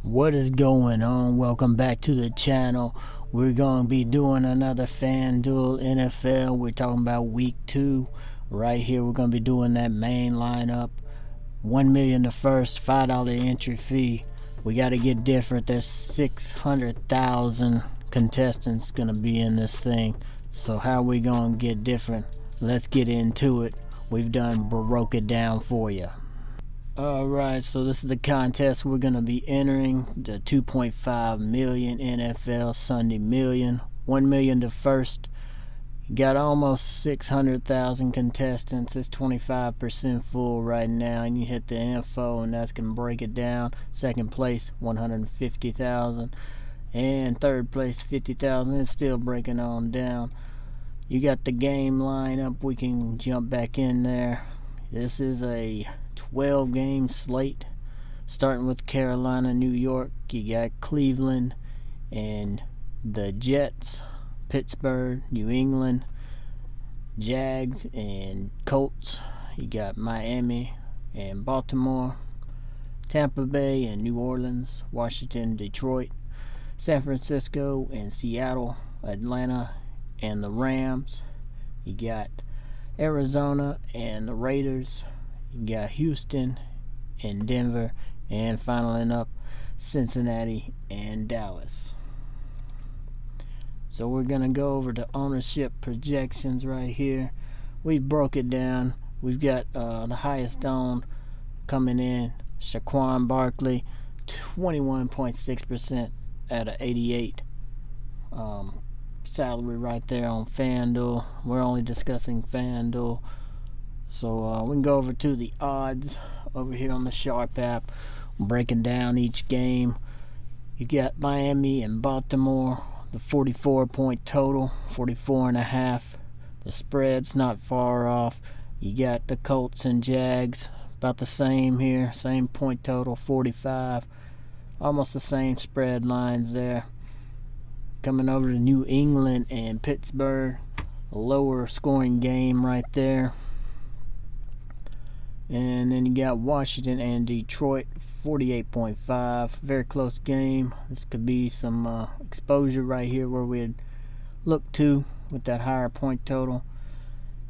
What is going on? Welcome back to the channel. We're going to be doing another Fanduel NFL. We're talking about week 2 right here. We're going to be doing that main lineup. 1 million the first, $5 entry fee. We got to get different. There's 600,000 contestants going to be in this thing. So how are we going to get different? Let's get into it. We've done broke it down for you. Alright, so this is the contest we're going to be entering. The 2.5 million NFL Sunday Million. 1 million to first. You got almost 600,000 contestants. It's 25% full right now. And you hit the info and that's going to break it down. Second place, 150,000. And third place, 50,000. It's still breaking on down. You got the game lineup. We can jump back in there. This is a 12-game slate, starting with Carolina, New York. You got Cleveland and the Jets, Pittsburgh, New England, Jags and Colts. You got Miami and Baltimore, Tampa Bay and New Orleans, Washington, Detroit, San Francisco and Seattle, Atlanta and the Rams. You got Arizona and the Raiders. You got Houston and Denver, and finally up Cincinnati and Dallas. So we're gonna go over to ownership projections right here. We've broke it down. We've got the highest owned coming in, Saquon Barkley, 21.6% out of 88. Salary right there on Fanduel. We're only discussing Fanduel. So we can go over to the odds over here on the Sharp app, breaking down each game. You got Miami and Baltimore, the 44-point total, 44.5. The spread's not far off. You got the Colts and Jags, about the same here, same point total, 45. Almost the same spread lines there. Coming over to New England and Pittsburgh, a lower scoring game right there. And then you got Washington and Detroit, 48.5. Very close game. This could be some exposure right here where we'd look to with that higher point total.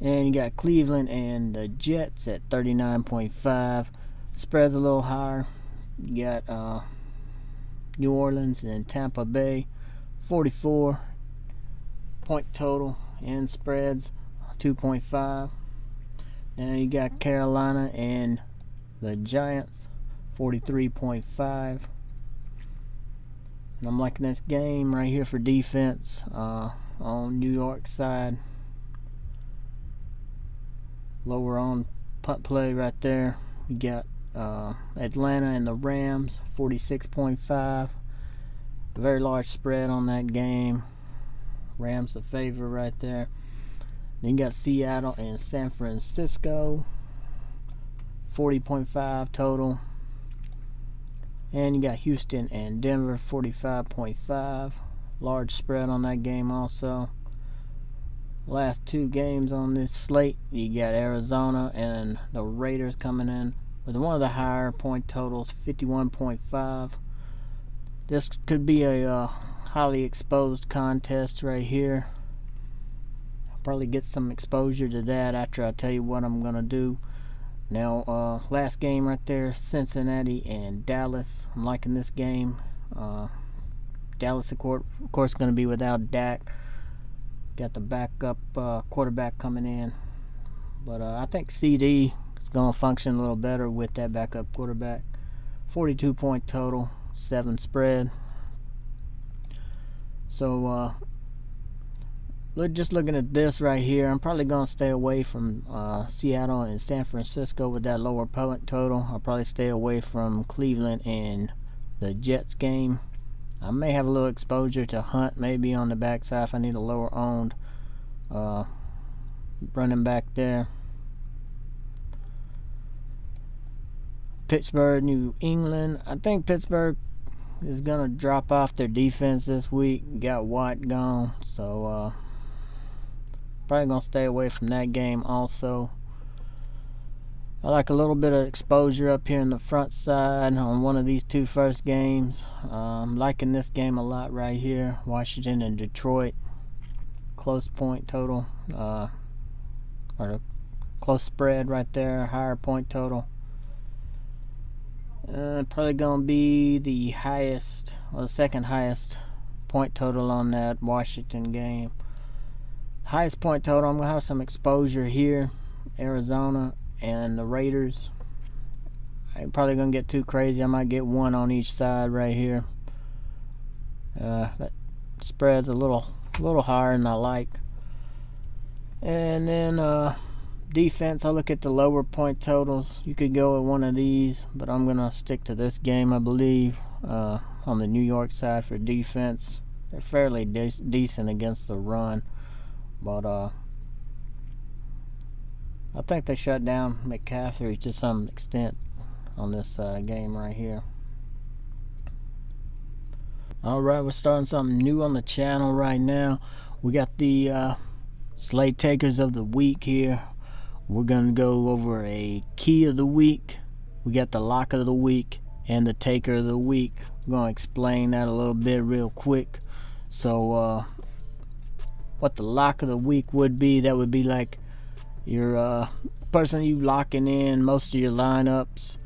And you got Cleveland and the Jets at 39.5. Spread's a little higher. You got New Orleans and Tampa Bay, 44 point total, and spreads 2.5. And you got Carolina and the Giants, 43.5. And I'm liking this game right here for defense on New York side. Lower on punt play right there. You got Atlanta and the Rams, 46.5. Very large spread on that game. Rams the favorite right there. Then you got Seattle and San Francisco, 40.5 total. And you got Houston and Denver, 45.5. Large spread on that game also. Last two games on this slate, you got Arizona and the Raiders coming in with one of the higher point totals, 51.5. This could be a highly exposed contest right here. I'll probably get some exposure to that after I tell you what I'm gonna do. Now, last game right there, Cincinnati and Dallas. I'm liking this game. Dallas, of course, going to be without Dak. Got the backup quarterback coming in, but I think CD is going to function a little better with that backup quarterback. 42-point total, 7 spread. So just looking at this right here, I'm probably going to stay away from Seattle and San Francisco with that lower point total. I'll probably stay away from Cleveland and the Jets game. I may have a little exposure to Hunt maybe on the backside if I need a lower owned running back there. Pittsburgh, New England. I think Pittsburgh is going to drop off their defense this week. Got Watt gone, so probably going to stay away from that game also. I like a little bit of exposure up here in the front side on one of these two first games. I'm liking this game a lot right here. Washington and Detroit. Close point total. Or a close spread right there. Higher point total. Probably going to be the highest, or the second highest point total on that Washington game. Highest point total, I'm going to have some exposure here. Arizona and the Raiders. I'm probably going to get too crazy. I might get one on each side right here. That spread's a little higher than I like. And then defense, I look at the lower point totals. You could go with one of these, but I'm going to stick to this game, I believe, on the New York side for defense. They're fairly decent against the run, but I think they shut down McCaffrey to some extent on this game right here. Alright, we're starting something new on the channel right now. We got the Slate Takers of the Week here. We're going to go over a key of the week. We got the lock of the week and the taker of the week. I'm going to explain that a little bit real quick. So what the lock of the week would be, that would be like your person you locking in most of your lineups,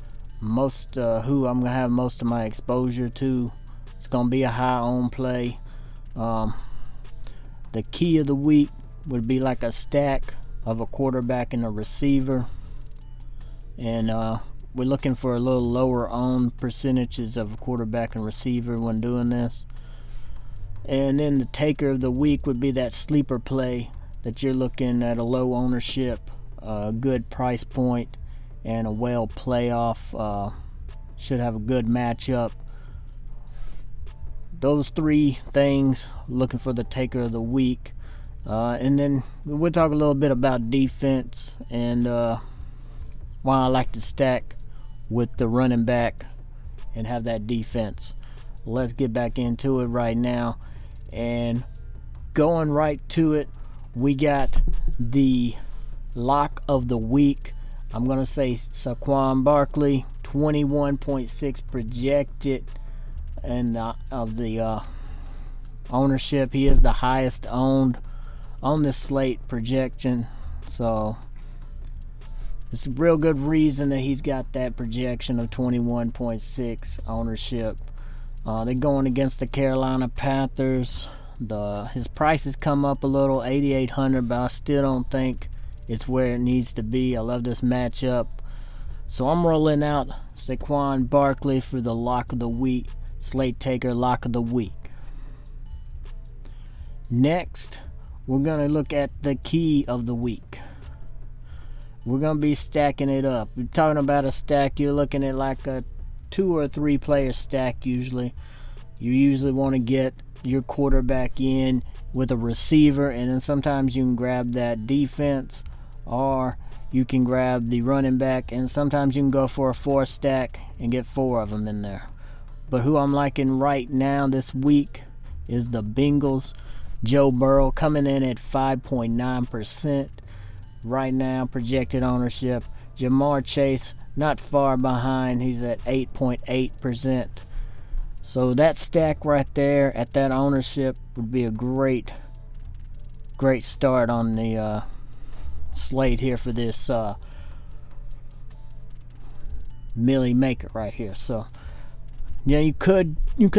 most who I'm going to have most of my exposure to. It's going to be a high owned play. The key of the week would be like a stack of a quarterback and a receiver, and we're looking for a little lower owned percentages of a quarterback and receiver when doing this. And then the taker of the week would be that sleeper play that you're looking at, a low ownership, a good price point, and a well playoff, should have a good matchup. Those three things, looking for the taker of the week. And then we'll talk a little bit about defense and why I like to stack with the running back and have that defense. Let's get back into it right now. And going right to it, we got the lock of the week. I'm going to say Saquon Barkley, 21.6 projected. And of the ownership, he is the highest owned on this slate projection, so it's a real good reason that he's got that projection of 21.6 ownership. They're going against the Carolina Panthers. His price has come up a little, 8,800, but I still don't think it's where it needs to be. I love this matchup, so I'm rolling out Saquon Barkley for the lock of the week, Slate Taker lock of the week. Next, we're going to look at the key of the week. We're going to be stacking it up. We're talking about a stack. You're looking at like a 2 or 3 player stack usually. You usually want to get your quarterback in with a receiver, and then sometimes you can grab that defense, or you can grab the running back, and sometimes you can go for a 4 stack and get 4 of them in there. But who I'm liking right now this week is the Bengals. Joe Burrow coming in at 5.9% right now, projected ownership. Jamar Chase not far behind. He's at 8.8%. So that stack right there at that ownership would be a great start on the slate here for this Millie Maker right here. So yeah, you could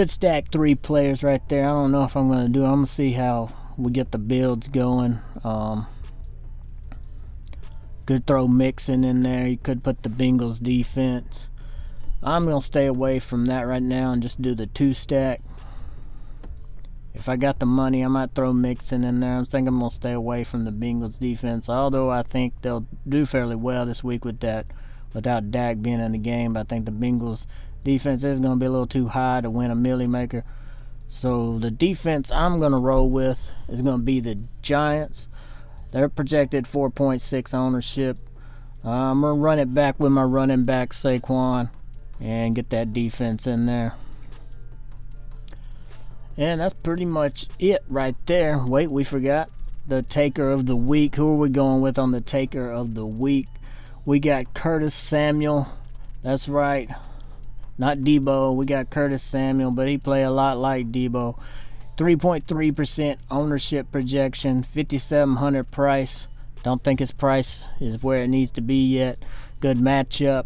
stack 3 players right there. I don't know if I'm going to do it. I'm going to see how we get the builds going. Could throw Mixon in there. You could put the Bengals defense. I'm going to stay away from that right now and just do the 2 stack. If I got the money, I might throw Mixon in there. I think I'm going to stay away from the Bengals defense, although I think they'll do fairly well this week with that, without Dak being in the game. But I think the Bengals defense is going to be a little too high to win a Millie Maker. So the defense I'm going to roll with is going to be the Giants. They're projected 4.6 ownership. I'm going to run it back with my running back Saquon and get that defense in there. And that's pretty much it right there. Wait, we forgot the taker of the week. Who are we going with on the taker of the week? we got Curtis Samuel. That's right, not Debo. We got Curtis Samuel, but he play a lot like Debo. 3.3% ownership projection, 5,700 price. Don't think his price is where it needs to be yet. Good matchup.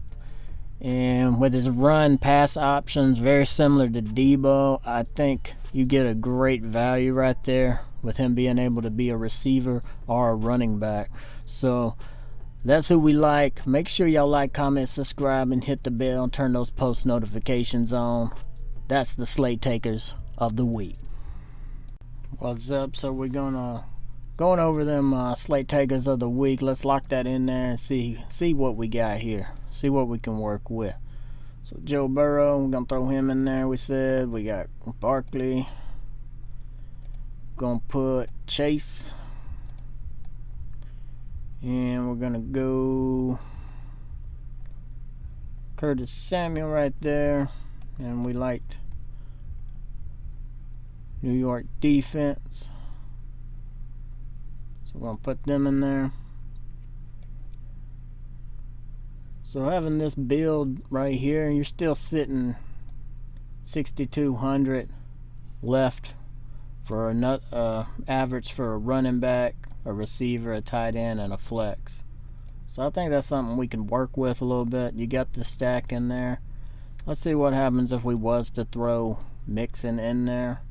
And with his run pass options, very similar to Debo, I think you get a great value right there with him being able to be a receiver or a running back. So that's who we like. Make sure y'all like, comment, subscribe, and hit the bell and turn those post notifications on. That's the Slate Takers of the week. What's up? So we're going over them Slate Takers of the week. Let's lock that in there and see what we got here. See what we can work with. So Joe Burrow, we're gonna throw him in there. We said we got Barkley. Gonna put Chase, and we're gonna go Curtis Samuel right there. And we liked New York defense, so we're gonna put them in there. So having this build right here, you're still sitting 6,200 left for another average for a running back, a receiver, a tight end, and a flex. So I think that's something we can work with a little bit. You got the stack in there. Let's see what happens if we was to throw Mixon in there.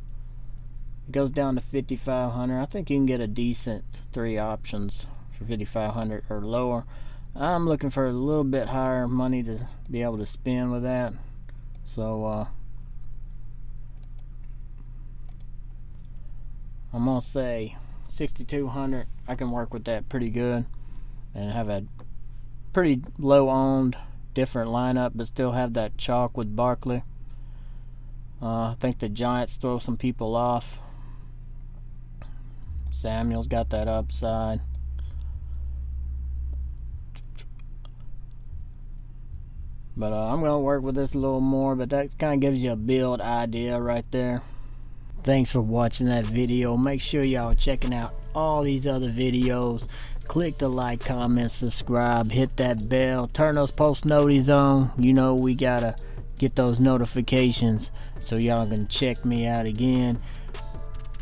It goes down to 5,500. I think you can get a decent 3 options for 5,500 or lower. I'm looking for a little bit higher money to be able to spend with that. So I'm gonna say 6,200. I can work with that pretty good and have a pretty low owned different lineup, but still have that chalk with Barkley. I think the Giants throw some people off. Samuel's got that upside. But I'm going to work with this a little more, but that kind of gives you a build idea right there. Thanks for watching that video. Make sure y'all checking out all these other videos. Click the like, comment, subscribe, hit that bell, turn those post noties on. You know we got to get those notifications so y'all can check me out again.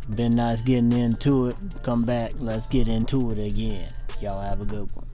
Been nice getting into it. Come back, let's get into it again. Y'all have a good one.